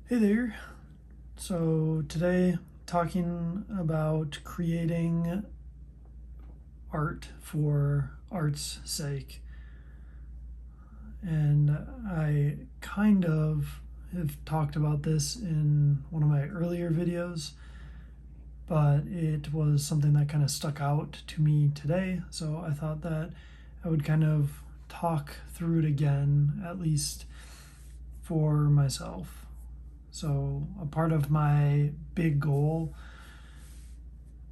Hey there. So today, talking about creating art for art's sake. And I kind of have talked about this in one of my earlier videos, but it was something that kind of stuck out to me today. So I thought that I would kind of talk through it again, at least for myself. So, a part of my big goal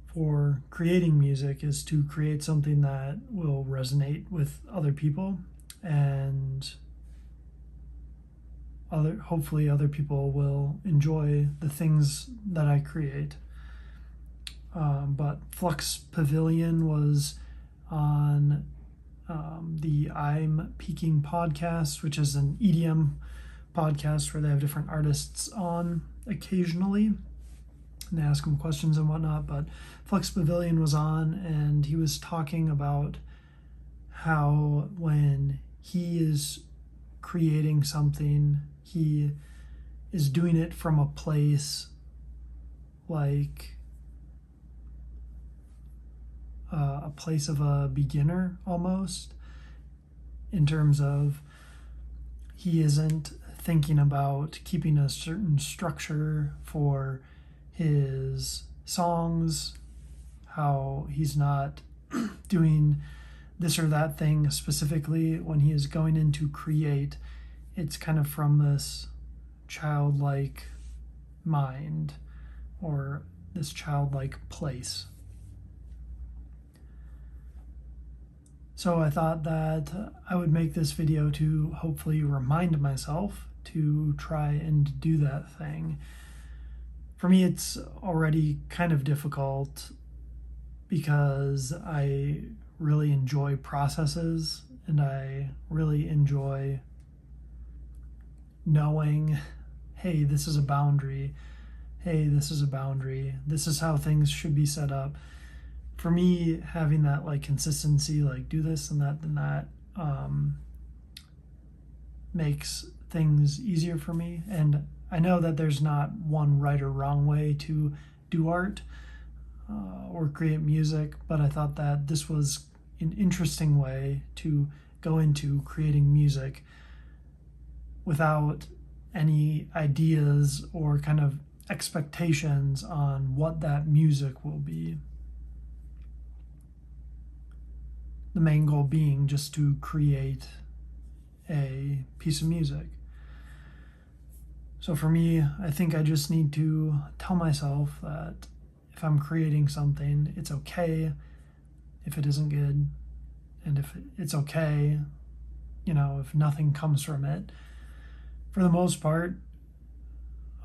for creating music is to create something that will resonate with other people, and hopefully other people will enjoy the things that I create. But Flux Pavilion was on the I'm Peaking podcast, which is an EDM podcast where they have different artists on occasionally and they ask them questions and whatnot. But Flux Pavilion was on, and he was talking about how when he is creating something, he is doing it from a place like a place of a beginner almost, in terms of he isn't thinking about keeping a certain structure for his songs, how he's not doing this or that thing specifically when he is going in to create. It's kind of from this childlike mind or this childlike place. So I thought that I would make this video to hopefully remind myself to try and do that thing. For me, it's already kind of difficult because I really enjoy processes and I really enjoy knowing, hey, this is a boundary. Hey, this is a boundary. This is how things should be set up. For me, having that like consistency, like do this and that, makes things easier for me. And I know that there's not one right or wrong way to do art or create music, but I thought that this was an interesting way to go into creating music without any ideas or kind of expectations on what that music will be. The main goal being just to create a piece of music. So for me, I think I just need to tell myself that if I'm creating something, it's okay if it isn't good, and if it's okay, if nothing comes from it. For the most part,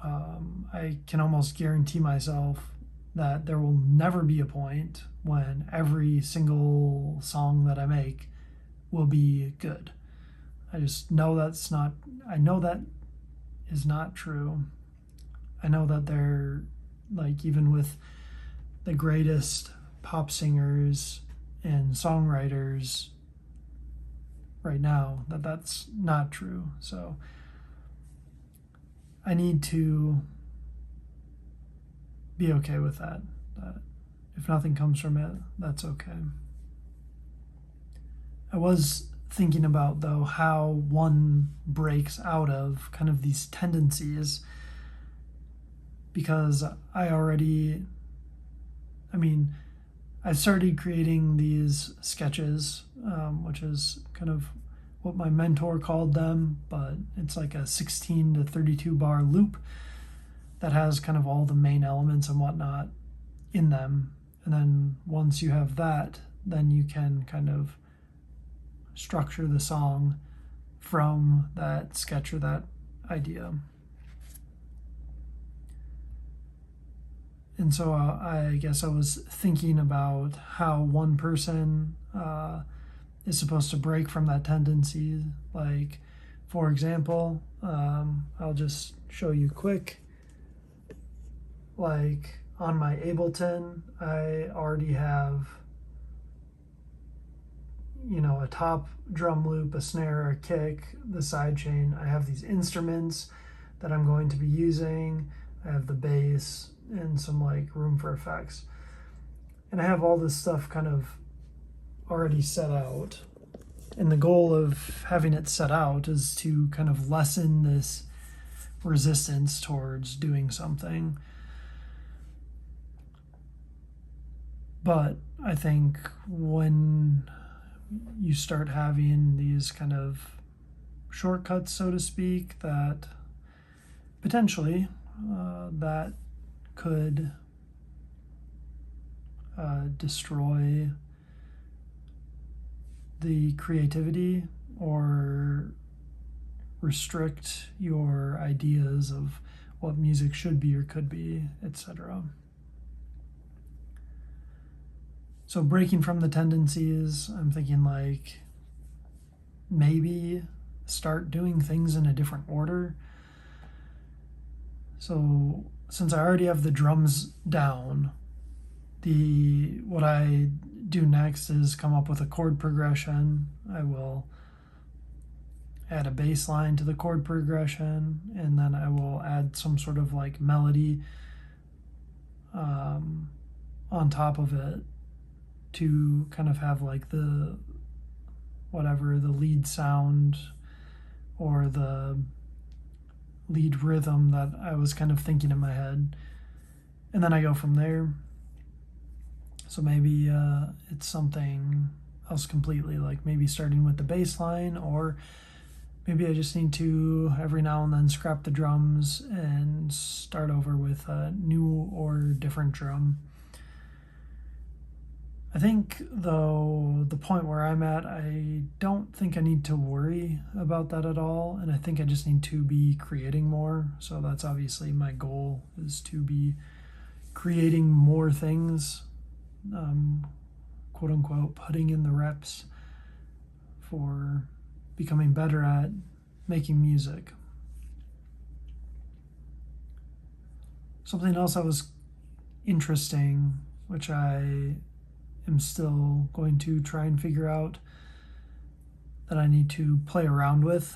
I can almost guarantee myself that there will never be a point when every single song that I make will be good. I just know I know that is not true. I know that they're like, even with the greatest pop singers and songwriters right now, that's not true. So I need to be okay with that if nothing comes from it, that's okay. I was thinking about, though, how one breaks out of kind of these tendencies, because I started creating these sketches, which is kind of what my mentor called them, but it's like a 16 to 32 bar loop that has kind of all the main elements and whatnot in them. And then once you have that, then you can kind of structure the song from that sketch or that idea. And so I guess I was thinking about how one person is supposed to break from that tendency. Like, for example, I'll just show you quick. Like on my Ableton, I already have, a top drum loop, a snare, a kick, the sidechain. I have these instruments that I'm going to be using. I have the bass and some like room for effects. And I have all this stuff kind of already set out. And the goal of having it set out is to kind of lessen this resistance towards doing something. But I think when you start having these kind of shortcuts, so to speak, that potentially that could destroy the creativity or restrict your ideas of what music should be or could be, etc. So breaking from the tendencies, I'm thinking like maybe start doing things in a different order. So since I already have the drums down, what I do next is come up with a chord progression. I will add a bass line to the chord progression, and then I will add some sort of like melody on top of it to kind of have like the lead sound or the lead rhythm that I was kind of thinking in my head. And then I go from there. So maybe it's something else completely, like maybe starting with the bass line, or maybe I just need to every now and then scrap the drums and start over with a new or different drum. I think, though, the point where I'm at, I don't think I need to worry about that at all, and I think I just need to be creating more. So that's obviously my goal, is to be creating more things, quote unquote, putting in the reps for becoming better at making music. Something else that was interesting, which I am still going to try and figure out, that I need to play around with,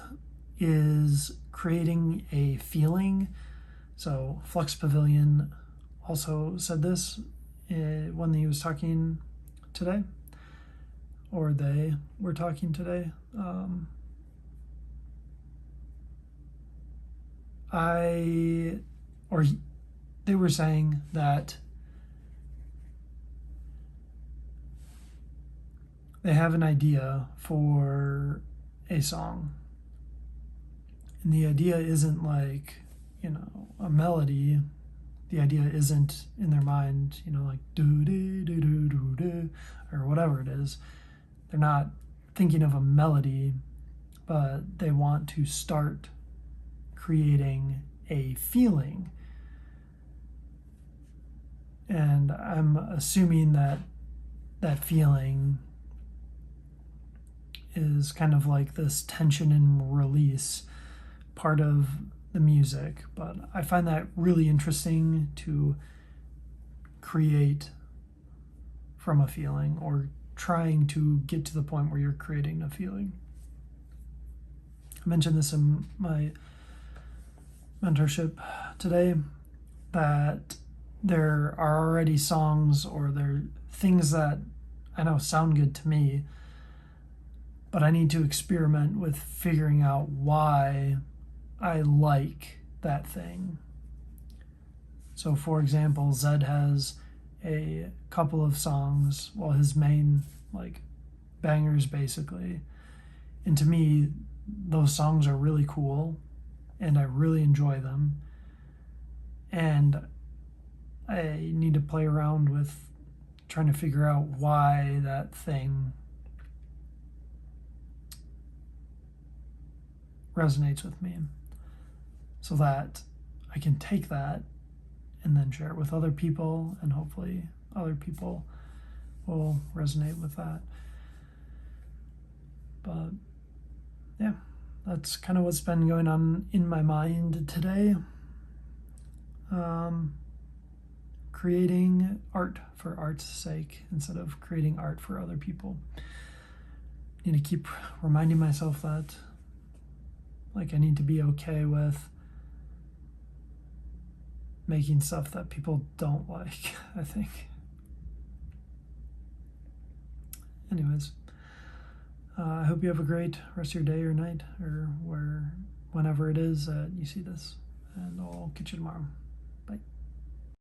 is creating a feeling. So Flux Pavilion also said this when he was talking today, or they were talking today. They were saying that they have an idea for a song. And the idea isn't like, a melody. The idea isn't in their mind, like do-do-do-do-do-do, or whatever it is. They're not thinking of a melody, but they want to start creating a feeling. And I'm assuming that that feeling is kind of like this tension and release part of the music. But I find that really interesting to create from a feeling, or trying to get to the point where you're creating a feeling. I mentioned this in my mentorship today, that there are already songs, or there are things that I know sound good to me, but I need to experiment with figuring out why I like that thing. So for example, Zed has a couple of songs, well, his main like bangers basically, and to me those songs are really cool and I really enjoy them, and I need to play around with trying to figure out why that thing resonates with me, so that I can take that and then share it with other people, and hopefully other people will resonate with that. But yeah, that's kind of what's been going on in my mind today. Creating art for art's sake instead of creating art for other people. Need to keep reminding myself that, like, I need to be okay with making stuff that people don't like, I think. Anyways, I hope you have a great rest of your day or night, or whenever it is that you see this, and I'll catch you tomorrow. Bye.